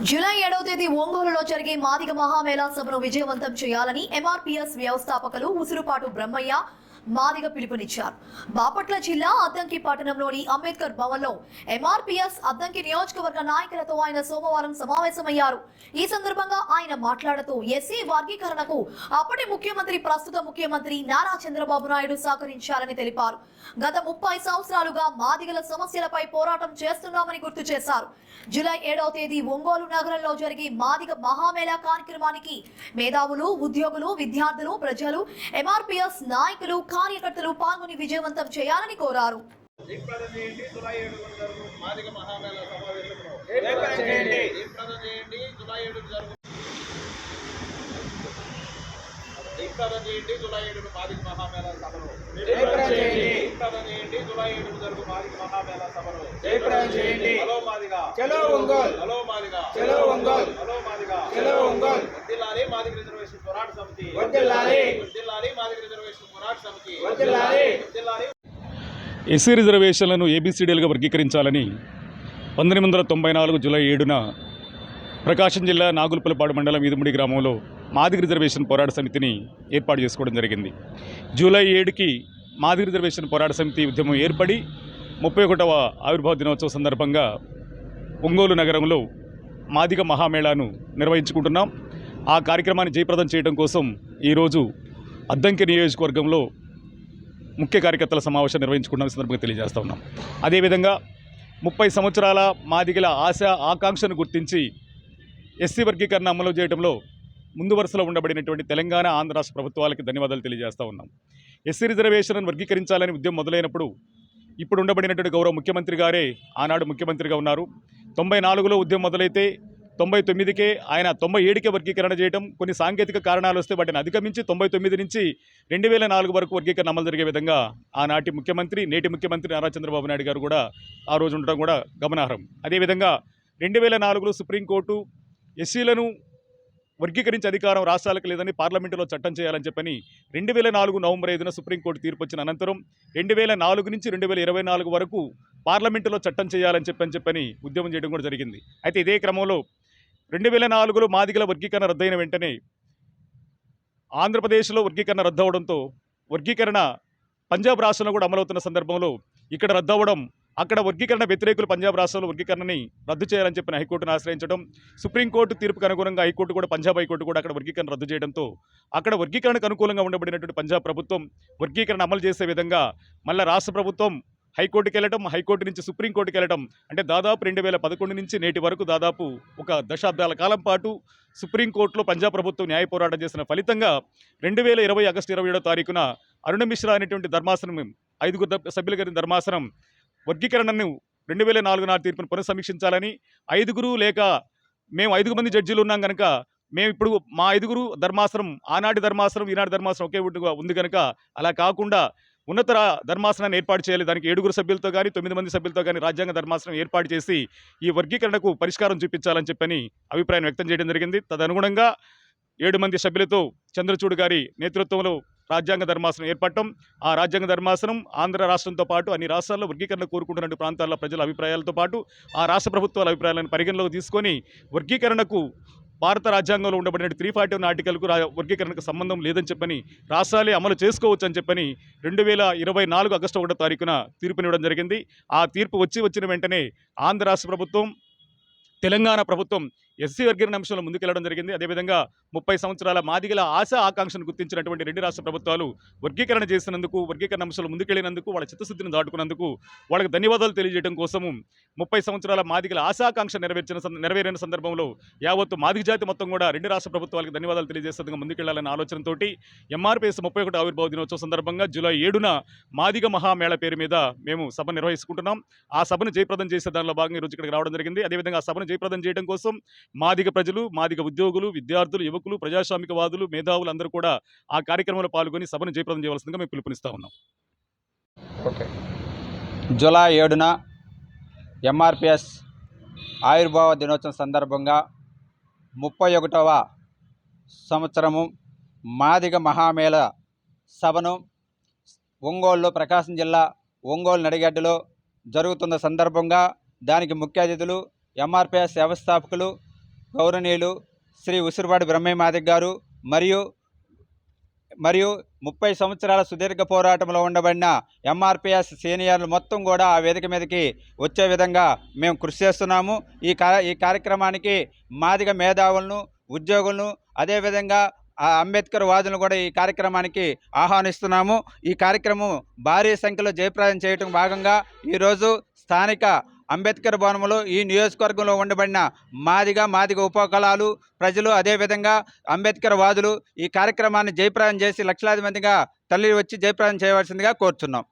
July 7వ తేదీ ఒంగోలులో జరిగే మాదిగ మహామేళా సభను విజయవంతం చేయాలని ఎంఆర్పీఎస్ వ్యవస్థాపకులు ఉసురుపాటు బ్రహ్మయ్య మాదిగ పిలుపునిచ్చారు. బాపట్ల జిల్లా అద్దంకి పట్టణంలోని అంబేద్కర్ భవన్లో ఎంఆర్పీఎస్ అద్దంకి నియోజకవర్గ నాయకులతో ఆయన సోమవారం సమావేశమయ్యారు. ఈ సందర్భంగా ఆయన మాట్లాడుతూ ఎస్సీ వర్గీకరణకు అప్పటి ముఖ్యమంత్రి ప్రస్తుత ముఖ్యమంత్రి నారా చంద్రబాబు నాయుడు సహకరించారని తెలిపారు. గత 30 సంవత్సరాలుగా మాదిగల సమస్యలపై పోరాటం చేస్తున్నామని గుర్తు చేశారు. జూలై 7వ తేదీ ఒంగోలు నగరంలో జరిగే మాదిగ మహామేళా కార్యక్రమానికి మేధావులు, ఉద్యోగులు, విద్యార్థులు, ప్రజలు, ఎంఆర్పీఎస్ నాయకులు, కార్యకర్తలు పాల్గొని విజయవంతం చేయాలని కోరారు. చలో ఒంగోల్, హలో మాదిగా, చలో ఒంగోల్, హలో మాదిగా, చలో ఒంగోల్. వర్ధిల్లాలి మాదిగ రిజర్వేషన్ పోరాట సమితి, వర్ధిల్లాలి, వర్ధిల్లాలి మాదిగ రిజర్వేషన్ పోరాట సమితి, వర్ధిల్లాలి, వర్ధిల్లాలి. ఎస్సీ రిజర్వేషన్లను ఏబీసీడీలుగా వర్గీకరించాలని 1994 జూలై 7న ప్రకాశం జిల్లా నాగులపల్లిపాడు మండలం ఈదుముడి గ్రామంలో మాదిగ రిజర్వేషన్ పోరాట సమితిని ఏర్పాటు చేసుకోవడం జరిగింది. జూలై 7కి మాదిగ రిజర్వేషన్ పోరాట సమితి ఉద్యమం ఏర్పడి 31వ ఆవిర్భావ దినోత్సవ సందర్భంగా ఒంగోలు నగరంలో మాదిగ మహామేళాను నిర్వహించుకుంటున్నాం. ఆ కార్యక్రమాన్ని జయప్రదం చేయడం కోసం ఈరోజు అద్దంకి నియోజకవర్గంలో ముఖ్య కార్యకర్తల సమావేశం నిర్వహించుకున్న సందర్భంగా తెలియజేస్తూ ఉన్నాం. అదేవిధంగా 30 సంవత్సరాల మాదిగల ఆశ ఆకాంక్షను గుర్తించి ఎస్సీ వర్గీకరణ అమలు చేయడంలో ముందు వరుసలో ఉండబడినటువంటి తెలంగాణ, ఆంధ్ర రాష్ట్ర ప్రభుత్వాలకి ధన్యవాదాలు తెలియజేస్తూ ఉన్నాం. ఎస్సీ రిజర్వేషన్ను వర్గీకరించాలని ఉద్యమం మొదలైనప్పుడు ఇప్పుడు ఉండబడినటువంటి గౌరవ ముఖ్యమంత్రి గారే ఆనాడు ముఖ్యమంత్రిగా ఉన్నారు. 94లో ఉద్యమం మొదలైతే 99కే ఆయన 97కే వర్గీకరణ చేయడం, కొన్ని సాంకేతిక కారణాలు వస్తే వాటిని అధిగమించి 99 నుంచి 2004 వరకు వర్గీకరణ అమలు జరిగే విధంగా ఆనాటి ముఖ్యమంత్రి, నేటి ముఖ్యమంత్రి నారా చంద్రబాబు నాయుడు గారు కూడా ఆ రోజు ఉండడం కూడా గమనార్హం. అదేవిధంగా 2004లో సుప్రీంకోర్టు ఎస్సీలను వర్గీకరించే అధికారం రాష్ట్రాలకు లేదని పార్లమెంటులో చట్టం చేయాలని చెప్పని 2004 నవంబర్ 5న సుప్రీంకోర్టు తీర్పు వచ్చిన అనంతరం 2004 నుంచి 2024 వరకు పార్లమెంటులో చట్టం చేయాలని చెప్పని ఉద్యమం చేయడం కూడా జరిగింది. అయితే ఇదే క్రమంలో 2004లో మాదిగల వర్గీకరణ రద్దయిన వెంటనే ఆంధ్రప్రదేశ్లో వర్గీకరణ రద్దవడంతో వర్గీకరణ పంజాబ్ రాష్ట్రంలో కూడా అమలవుతున్న సందర్భంలో ఇక్కడ రద్దవడం, అక్కడ వర్గీకరణ వ్యతిరేకులు పంజాబ్ రాష్ట్రంలో వర్గీకరణని రద్దు చేయాలని చెప్పిన హైకోర్టును ఆశ్రయించడం, సుప్రీంకోర్టు తీర్పుకు అనుగుణంగా హైకోర్టు కూడా పంజాబ్ హైకోర్టు కూడా అక్కడ వర్గీకరణ రద్దు చేయడంతో అక్కడ వర్గీకరణకు అనుకూలంగా ఉండబడినటువంటి పంజాబ్ ప్రభుత్వం వర్గీకరణ అమలు చేసే విధంగా మళ్ళీ రాష్ట్ర ప్రభుత్వం హైకోర్టుకి వెళ్ళటం, హైకోర్టు నుంచి సుప్రీంకోర్టుకి వెళ్ళటం, అంటే దాదాపు 2011 నుంచి నేటి వరకు దాదాపు ఒక దశాబ్దాల కాలం పాటు సుప్రీంకోర్టులో పంజాబ్ ప్రభుత్వం న్యాయ పోరాటం చేసిన ఫలితంగా 2020 ఆగస్టు 27వ తారీఖున అరుణ మిశ్రా అనేటువంటి ధర్మాసనం 5 సభ్యుల గారి ధర్మాసనం వర్గీకరణను 2004 నాటి తీర్పును పునఃసమీక్షించాలని, 5 లేక మేము 5 మంది జడ్జీలు ఉన్నాం కనుక మేము ఇప్పుడు మా 5 ధర్మాసనం, ఆనాటి ధర్మాసనం ఈనాటి ధర్మాసనం ఒకే ఉంది కనుక అలా కాకుండా ఉన్నత ధర్మాసనాన్ని ఏర్పాటు చేయాలి, దానికి 7 సభ్యులతో కానీ 9 మంది సభ్యులతో కానీ రాజ్యాంగ ధర్మాసనం ఏర్పాటు చేసి ఈ వర్గీకరణకు పరిష్కారం చూపించాలని చెప్పని అభిప్రాయం వ్యక్తం చేయడం జరిగింది. తదనుగుణంగా 7 మంది సభ్యులతో చంద్రచూడ్ గారి నేతృత్వంలో రాజ్యాంగ ధర్మాసనం ఏర్పడటం, ఆ రాజ్యాంగ ధర్మాసనం ఆంధ్ర రాష్ట్రంతో పాటు అన్ని రాష్ట్రాల్లో వర్గీకరణ కోరుకుంటున్న ప్రాంతాల ప్రజల అభిప్రాయాలతో పాటు ఆ రాష్ట్ర ప్రభుత్వాల అభిప్రాయాలను పరిగణలోకి తీసుకొని వర్గీకరణకు భారత రాజ్యాంగంలో ఉండబడిన 341 ఆర్టికల్కు వర్గీకరణకు సంబంధం లేదని చెప్పని రాష్ట్రాలే అమలు చేసుకోవచ్చు అని చెప్పని 2024 ఆగస్టు 1వ తారీఖున తీర్పునివ్వడం జరిగింది. ఆ తీర్పు వచ్చిన వెంటనే ఆంధ్ర రాష్ట్ర ప్రభుత్వం, తెలంగాణ ప్రభుత్వం ఎస్సీ వర్గీకరణ అంశంలో ముందుకెళ్లడం జరిగింది. అదేవిధంగా 30 సంవత్సరాల మాదిగల ఆశ ఆకాంక్షను గుర్తించినటువంటి 2 రాష్ట్ర ప్రభుత్వాలు వర్గీకరణ చేసినందుకు, వర్గీకరణ అంశంలో ముందుకెళ్లినందుకు, వాళ్ళ చిత్తశుద్ధిని దాటుకున్నందుకు వాళ్ళకి ధన్యవాదాలు తెలియజేయడం కోసము 30 సంవత్సరాల మాదిగల ఆశాకాంక్ష నెరవేరిన సందర్భంలో యావత్తు మాదిగ జాతి మొత్తం కూడా 2 రాష్ట్ర ప్రభుత్వాలకు ధన్యవాదాలు తెలియజేసేందుకు ముందుకెళ్లాలనే ఆలోచనతో ఎంఆర్పీఎస్ 31వ ఆవిర్భావ దినోత్సవం సందర్భంగా జూలై 7న మాదిగ మహామేళ పేరు మీద మేము సభ నిర్వహించుకుంటున్నాం. ఆ సభను జయప్రదం చేసే దానిలో భాగంగా ఈరోజు ఇక్కడికి రావడం జరిగింది. అదేవిధంగా ఆ సభను జయప్రదం చేయడం కోసం మాదిగ ప్రజలు, మాదిగ ఉద్యోగులు, విద్యార్థులు, యువకులు, ప్రజాస్వామికవాదులు, మేధావులు అందరూ కూడా ఆ కార్యక్రమంలో పాల్గొని సభను జయప్రదం చేయవలసిందిగా మేము పిలుపునిస్తా ఉన్నాం. జూలై 7న ఎంఆర్పిఎస్ ఆవిర్భావ దినోత్సవం సందర్భంగా 31వ సంవత్సరము మాదిగ మహామేళ సభను ఒంగోలులో, ప్రకాశం జిల్లా ఒంగోలు నడిగడ్డలో జరుగుతున్న సందర్భంగా దానికి ముఖ్య అతిథులు ఎంఆర్పిఎస్ వ్యవస్థాపకులు గౌరవనీయులు శ్రీ ఉసురుపాటి బ్రహ్మయ్య మాదిగ గారు మరియు 30 సంవత్సరాల సుదీర్ఘ పోరాటంలో ఉండబడిన ఎంఆర్పిఎస్ సీనియర్లు మొత్తం కూడా ఆ వేదిక మీదకి వచ్చే విధంగా మేము కృషి చేస్తున్నాము. ఈ కార్యక్రమానికి మాదిగ మేధావులను, ఉద్యోగులను, అదేవిధంగా అంబేద్కర్ వాదులను కూడా ఈ కార్యక్రమానికి ఆహ్వానిస్తున్నాము. ఈ కార్యక్రమం భారీ సంఖ్యలో జయప్రదం చేయటం భాగంగా ఈరోజు స్థానిక అంబేద్కర్ భవనంలో ఈ నియోజకవర్గంలో ఉండబడిన మాదిగ ఉపకులాలు ప్రజలు, అదేవిధంగా అంబేద్కర్ వాదులు ఈ కార్యక్రమాన్ని జయప్రదం చేసి లక్షలాది మందిగా తల్లి వచ్చి జయప్రదం చేయవలసిందిగా కోరుచున్నాం.